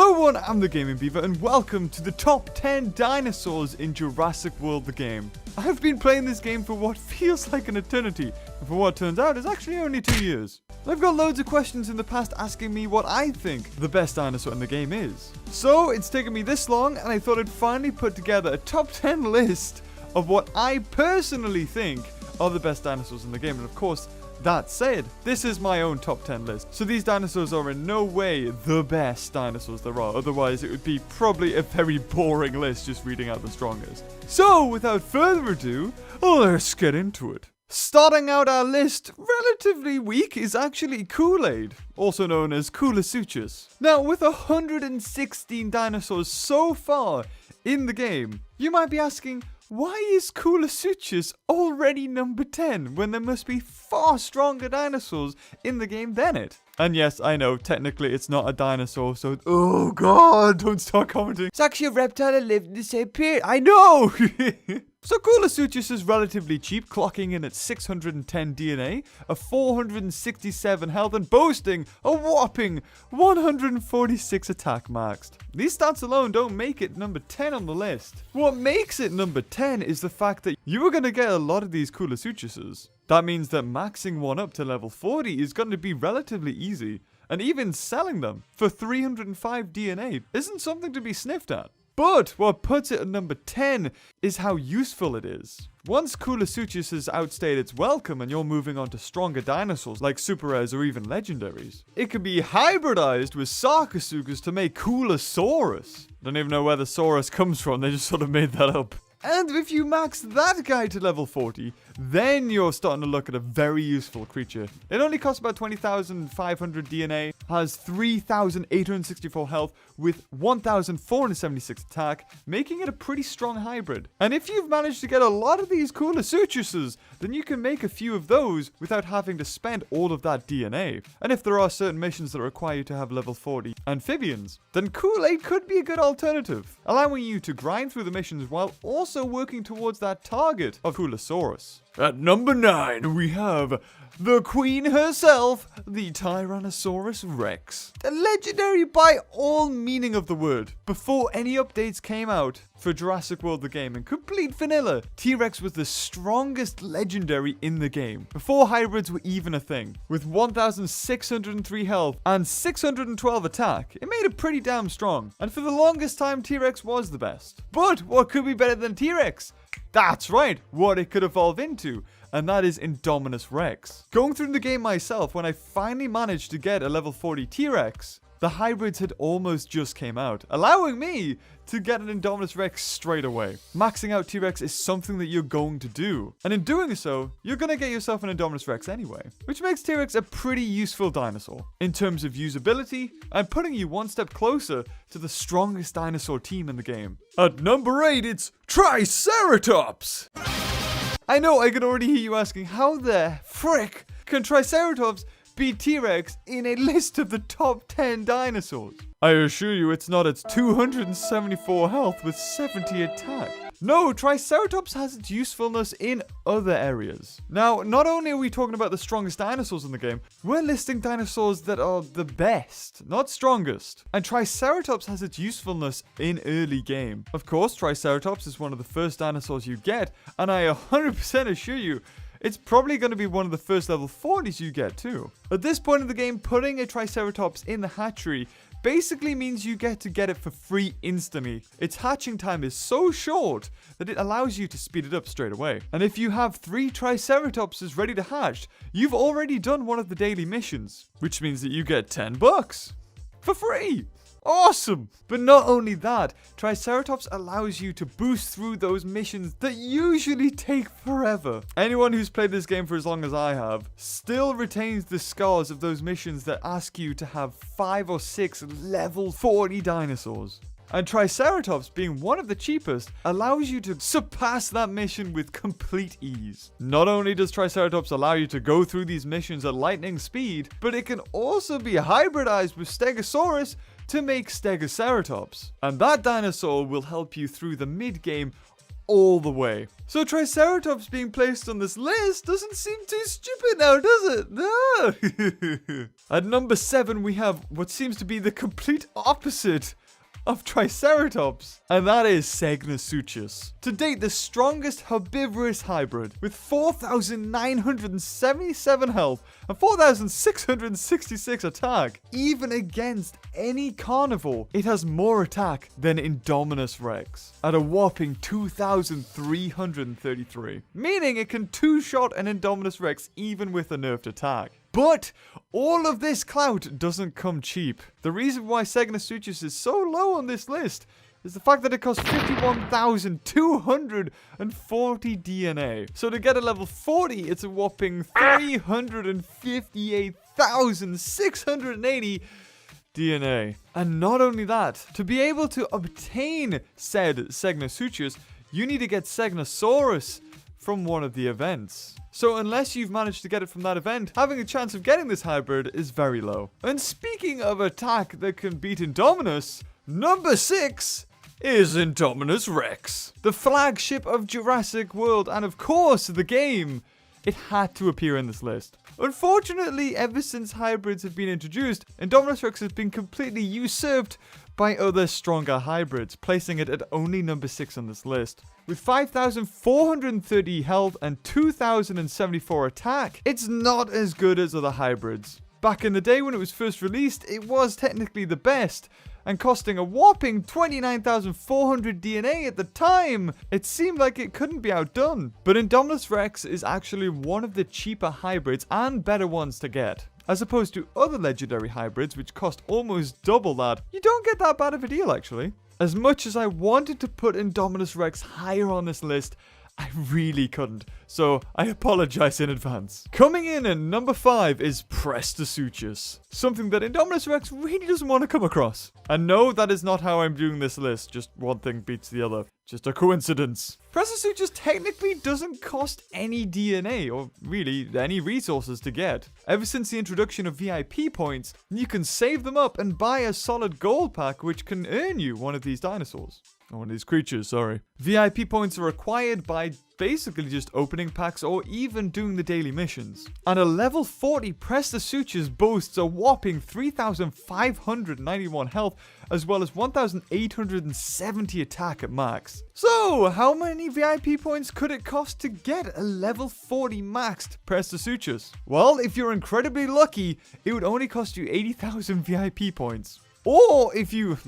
Hello everyone, I'm the Gaming Beaver and welcome to the top 10 dinosaurs in Jurassic World the game. I've been playing this game for what feels like an eternity, and for what turns out is actually only 2 years. I've got loads of questions in the past asking me what I think the best dinosaur in the game is. So it's taken me this long and I thought I'd finally put together a top 10 list of what I personally think are the best dinosaurs in the game. And of course, that said, this is my own top 10 list, so these dinosaurs are in no way the best dinosaurs there are, otherwise it would be probably a very boring list just reading out the strongest. So, without further ado, let's get into it. Starting out our list, relatively weak, is actually Kool-Aid, also known as Coolosuchus. Now, with 116 dinosaurs so far in the game, you might be asking, why is Coolosuchus already number 10 when there must be far stronger dinosaurs in the game than it? And yes, I know, technically it's not a dinosaur, so oh god, don't start commenting. It's actually a reptile that lived in the same period. I know! So Coolosuchus is relatively cheap, clocking in at 610 DNA, a 467 health, and boasting a whopping 146 attack maxed. These stats alone don't make it number 10 on the list. What makes it number 10 is the fact that you are going to get a lot of these Coolosuchuses. That means that maxing one up to level 40 is going to be relatively easy, and even selling them for 305 DNA isn't something to be sniffed at. But what puts it at number 10 is how useful it is. Once Coolosuchus has outstayed its welcome and you're moving on to stronger dinosaurs like super rares or even legendaries, it can be hybridized with Sarcosuchus to make Coolosaurus. Don't even know where the Saurus comes from, they just sort of made that up. And if you max that guy to level 40, then you're starting to look at a very useful creature. It only costs about 20,500 DNA, has 3,864 health with 1,476 attack, making it a pretty strong hybrid. And if you've managed to get a lot of these Coolosuchuses, then you can make a few of those without having to spend all of that DNA. And if there are certain missions that require you to have level 40 amphibians, then Kool-Aid could be a good alternative, allowing you to grind through the missions while also working towards that target of Coolosaurus. At number 9, we have the queen herself, the Tyrannosaurus Rex. A legendary by all meaning of the word. Before any updates came out for Jurassic World the game in complete vanilla, T-Rex was the strongest legendary in the game, before hybrids were even a thing. With 1,603 health and 612 attack, it made it pretty damn strong. And for the longest time, T-Rex was the best. But what could be better than T-Rex? That's right, what it could evolve into, and that is Indominus Rex. Going through the game myself, when I finally managed to get a level 40 T-Rex, the hybrids had almost just came out, allowing me to get an Indominus Rex straight away. Maxing out T-Rex is something that you're going to do, and in doing so, you're going to get yourself an Indominus Rex anyway, which makes T-Rex a pretty useful dinosaur in terms of usability and putting you one step closer to the strongest dinosaur team in the game. At number 8, it's Triceratops! I know I can already hear you asking, how the frick can Triceratops beat T-Rex in a list of the top 10 dinosaurs? I assure you it's not its 274 health with 70 attack. No, Triceratops has its usefulness in other areas. Now, not only are we talking about the strongest dinosaurs in the game, we're listing dinosaurs that are the best, not strongest. And Triceratops has its usefulness in early game. Of course, Triceratops is one of the first dinosaurs you get, and I 100% assure you, it's probably going to be one of the first level 40s you get too. At this point in the game, putting a Triceratops in the hatchery basically means you get it for free instantly. Its hatching time is so short that it allows you to speed it up straight away. And if you have 3 Triceratopses ready to hatch, you've already done one of the daily missions, which means that you get $10 for free. Awesome! But not only that, Triceratops allows you to boost through those missions that usually take forever. Anyone who's played this game for as long as I have still retains the scars of those missions that ask you to have 5 or 6 level 40 dinosaurs. And Triceratops, being one of the cheapest, allows you to surpass that mission with complete ease. Not only does Triceratops allow you to go through these missions at lightning speed, but it can also be hybridized with Stegosaurus to make Stegoceratops. And that dinosaur will help you through the mid-game all the way. So Triceratops being placed on this list doesn't seem too stupid now, does it? No! At number 7, we have what seems to be the complete opposite of Triceratops, and that is Segnosuchus. To date, the strongest herbivorous hybrid, with 4,977 health and 4,666 attack. Even against any carnivore, it has more attack than Indominus Rex, at a whopping 2,333, meaning it can two-shot an Indominus Rex even with a nerfed attack. But all of this clout doesn't come cheap. The reason why Segnosuchus is so low on this list is the fact that it costs 51,240 DNA. So to get a level 40, it's a whopping 358,680 DNA. And not only that, to be able to obtain said Segnosuchus, you need to get Segnosaurus from one of the events. So unless you've managed to get it from that event, having a chance of getting this hybrid is very low. And speaking of attack that can beat Indominus, number 6 is Indominus Rex, the flagship of Jurassic World and of course the game. It had to appear in this list. Unfortunately, ever since hybrids have been introduced, Indominus Rex has been completely usurped by other stronger hybrids, placing it at only number 6 on this list. With 5,430 health and 2,074 attack, it's not as good as other hybrids. Back in the day when it was first released, it was technically the best, and costing a whopping 29,400 DNA at the time, it seemed like it couldn't be outdone. But Indominus Rex is actually one of the cheaper hybrids and better ones to get. As opposed to other legendary hybrids which cost almost double that, you don't get that bad of a deal actually. As much as I wanted to put Indominus Rex higher on this list, I really couldn't, so I apologize in advance. Coming in at number 5 is Prestosuchus, something that Indominus Rex really doesn't want to come across. And no, that is not how I'm doing this list, just one thing beats the other. Just a coincidence. Prestosuchus technically doesn't cost any DNA, or really any resources to get. Ever since the introduction of VIP points, you can save them up and buy a solid gold pack which can earn you one of these dinosaurs. One of these creatures, sorry. VIP points are acquired by basically just opening packs or even doing the daily missions. And a level 40 Prestosuchus boasts a whopping 3,591 health as well as 1,870 attack at max. So, how many VIP points could it cost to get a level 40 maxed Prestosuchus? Well, if you're incredibly lucky, it would only cost you 80,000 VIP points. Or if you...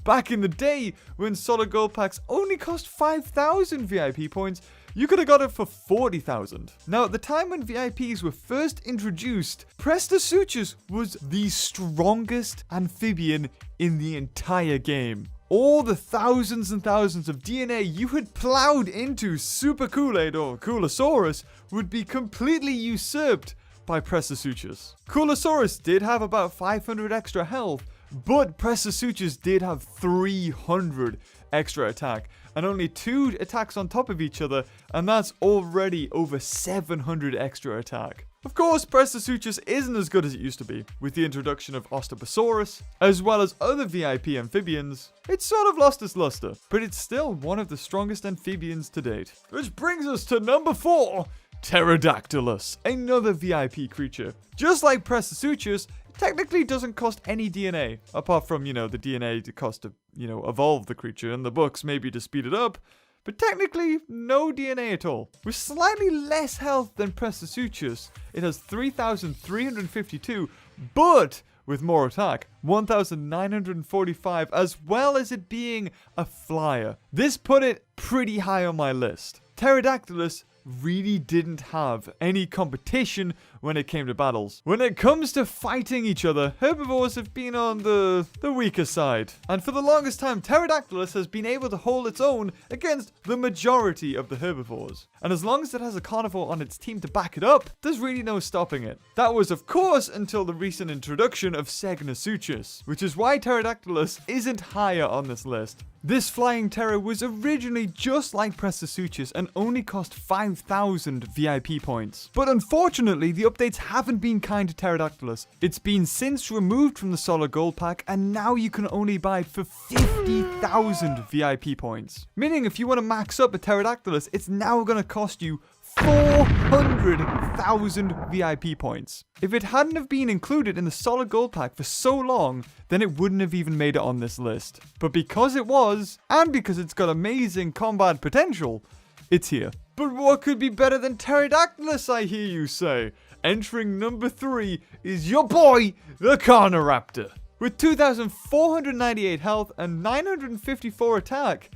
Back in the day, when solid gold packs only cost 5,000 VIP points, you could have got it for 40,000. Now, at the time when VIPs were first introduced, Prestosuchus was the strongest amphibian in the entire game. All the thousands and thousands of DNA you had plowed into Super Kool-Aid or Coolosaurus would be completely usurped by Prestosuchus. Coolosaurus did have about 500 extra health, but Prestosuchus did have 300 extra attack, and only 2 attacks on top of each other, and that's already over 700 extra attack. Of course, Prestosuchus isn't as good as it used to be. With the introduction of Osteoposaurus, as well as other VIP amphibians, it's sort of lost its luster, but it's still one of the strongest amphibians to date. Which brings us to number 4, Pterodactylus, another VIP creature. Just like Prestosuchus, technically doesn't cost any DNA, apart from, the DNA to cost to, evolve the creature, and the books maybe to speed it up, but technically no DNA at all. With slightly less health than Prestosuchus, it has 3,352, but with more attack, 1,945, as well as it being a flyer. This put it pretty high on my list. Pterodactylus really didn't have any competition when it came to battles. When it comes to fighting each other, herbivores have been on the weaker side. And for the longest time, Pterodactylus has been able to hold its own against the majority of the herbivores. And as long as it has a carnivore on its team to back it up, there's really no stopping it. That was, of course, until the recent introduction of Segnosuchus, which is why Pterodactylus isn't higher on this list. This flying terror was originally just like Prestosuchus and only cost 5,000 VIP points. But unfortunately, the updates haven't been kind to Pterodactylus. It's been since removed from the solid gold pack, and now you can only buy it for 50,000 VIP points. Meaning if you want to max up a Pterodactylus, it's now going to cost you 400,000 VIP points. If it hadn't have been included in the solid gold pack for so long, then it wouldn't have even made it on this list. But because it was, and because it's got amazing combat potential, it's here. But what could be better than Pterodactylus, I hear you say? Entering number 3 is your boy, the Carnoraptor. With 2,498 health and 954 attack.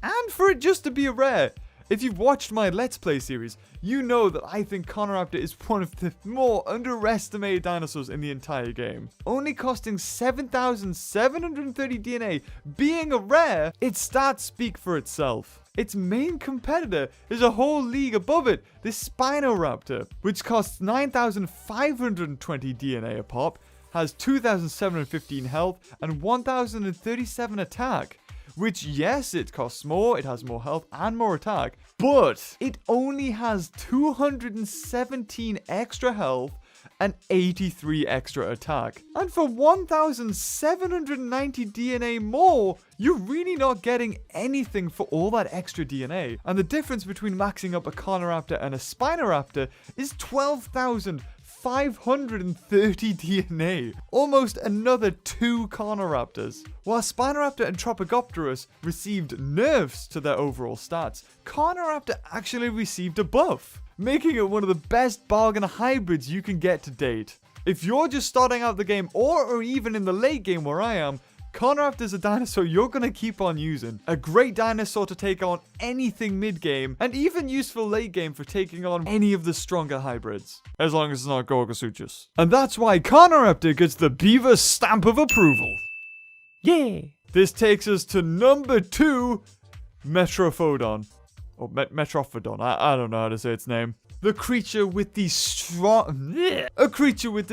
And for it just to be a rare, if you've watched my Let's Play series, you know that I think Carnoraptor is one of the more underestimated dinosaurs in the entire game. Only costing 7,730 DNA, being a rare, its stats speak for itself. Its main competitor is a whole league above it, this Spinoraptor, which costs 9,520 DNA a pop, has 2,715 health and 1,037 attack. Which, yes, it costs more, it has more health and more attack, but it only has 217 extra health and 83 extra attack. And for 1,790 DNA more, you're really not getting anything for all that extra DNA. And the difference between maxing up a Carnoraptor and a Spinoraptor is 12,530 DNA. Almost another 2 Carnoraptors. While Spinoraptor and Tropicopterus received nerfs to their overall stats, Carnoraptor actually received a buff, making it one of the best bargain hybrids you can get to date. If you're just starting out the game or even in the late game where I am, Carnoraptor is a dinosaur you're going to keep on using. A great dinosaur to take on anything mid-game, and even useful late-game for taking on any of the stronger hybrids. As long as it's not Gorgosuchus. And that's why Carnoraptor gets the Beaver stamp of approval. Yeah! This takes us to number 2, Metrophodon. Or Metrophodon, I don't know how to say its name. A creature with the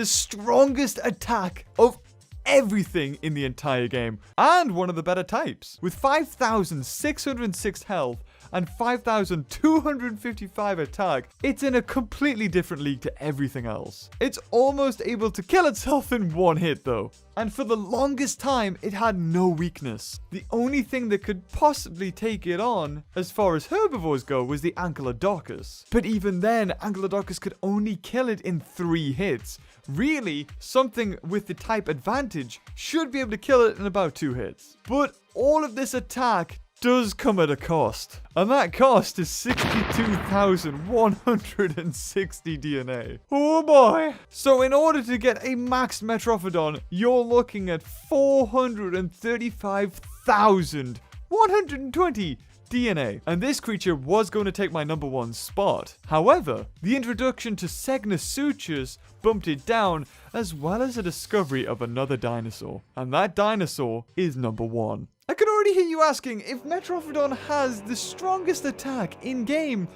strongest attack of everything in the entire game, and one of the better types. With 5,606 health and 5,255 attack, it's in a completely different league to everything else. It's almost able to kill itself in one hit though. And for the longest time, it had no weakness. The only thing that could possibly take it on, as far as herbivores go, was the Ankylodocus. But even then, Ankylodocus could only kill it in 3 hits. Really, something with the type advantage should be able to kill it in about 2 hits. But all of this attack does come at a cost. And that cost is 62,160 DNA. Oh boy. So in order to get a maxed Metrophodon, you're looking at 435,120 DNA. And this creature was going to take my number 1 spot. However, the introduction to Segnosuchus bumped it down, as well as a discovery of another dinosaur. And that dinosaur is number 1. I can already hear you asking, if Metrophodon has the strongest attack in-game,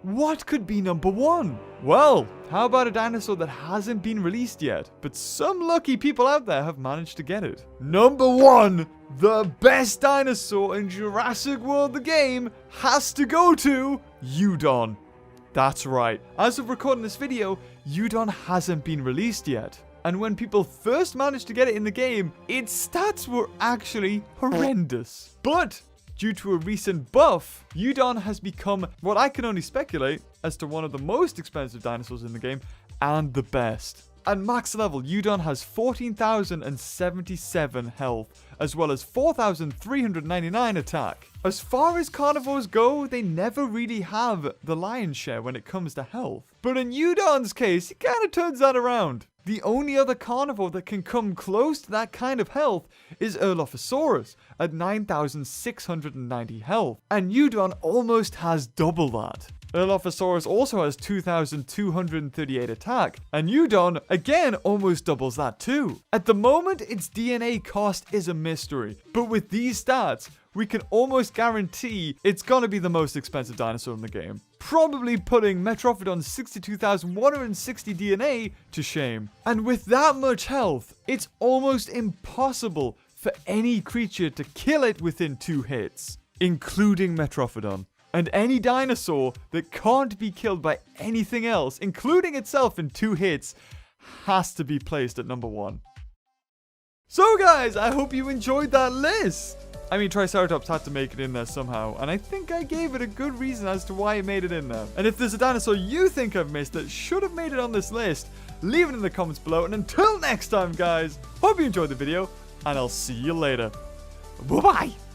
what could be number 1? Well, how about a dinosaur that hasn't been released yet, but some lucky people out there have managed to get it? Number 1, the best dinosaur in Jurassic World the game, has to go to Eudon. That's right, as of recording this video, Eudon hasn't been released yet. And when people first managed to get it in the game, its stats were actually horrendous. But due to a recent buff, Eudon has become what I can only speculate as to one of the most expensive dinosaurs in the game and the best. At max level, Eudon has 14,077 health, as well as 4,399 attack. As far as carnivores go, they never really have the lion's share when it comes to health. But in Eudon's case, it kind of turns that around. The only other carnivore that can come close to that kind of health is Erlophosaurus at 9,690 health, and Eudon almost has double that. Erlophosaurus also has 2,238 attack, and Eudon again almost doubles that too. At the moment, its DNA cost is a mystery, but with these stats, we can almost guarantee it's gonna be the most expensive dinosaur in the game. Probably putting Metrophodon's 62,160 DNA to shame. And with that much health, it's almost impossible for any creature to kill it within 2 hits, including Metrophodon. And any dinosaur that can't be killed by anything else, including itself in 2 hits, has to be placed at number 1. So guys, I hope you enjoyed that list. I mean, Triceratops had to make it in there somehow, and I think I gave it a good reason as to why it made it in there. And if there's a dinosaur you think I've missed that should have made it on this list, leave it in the comments below. And until next time, guys, hope you enjoyed the video, and I'll see you later. Bye-bye.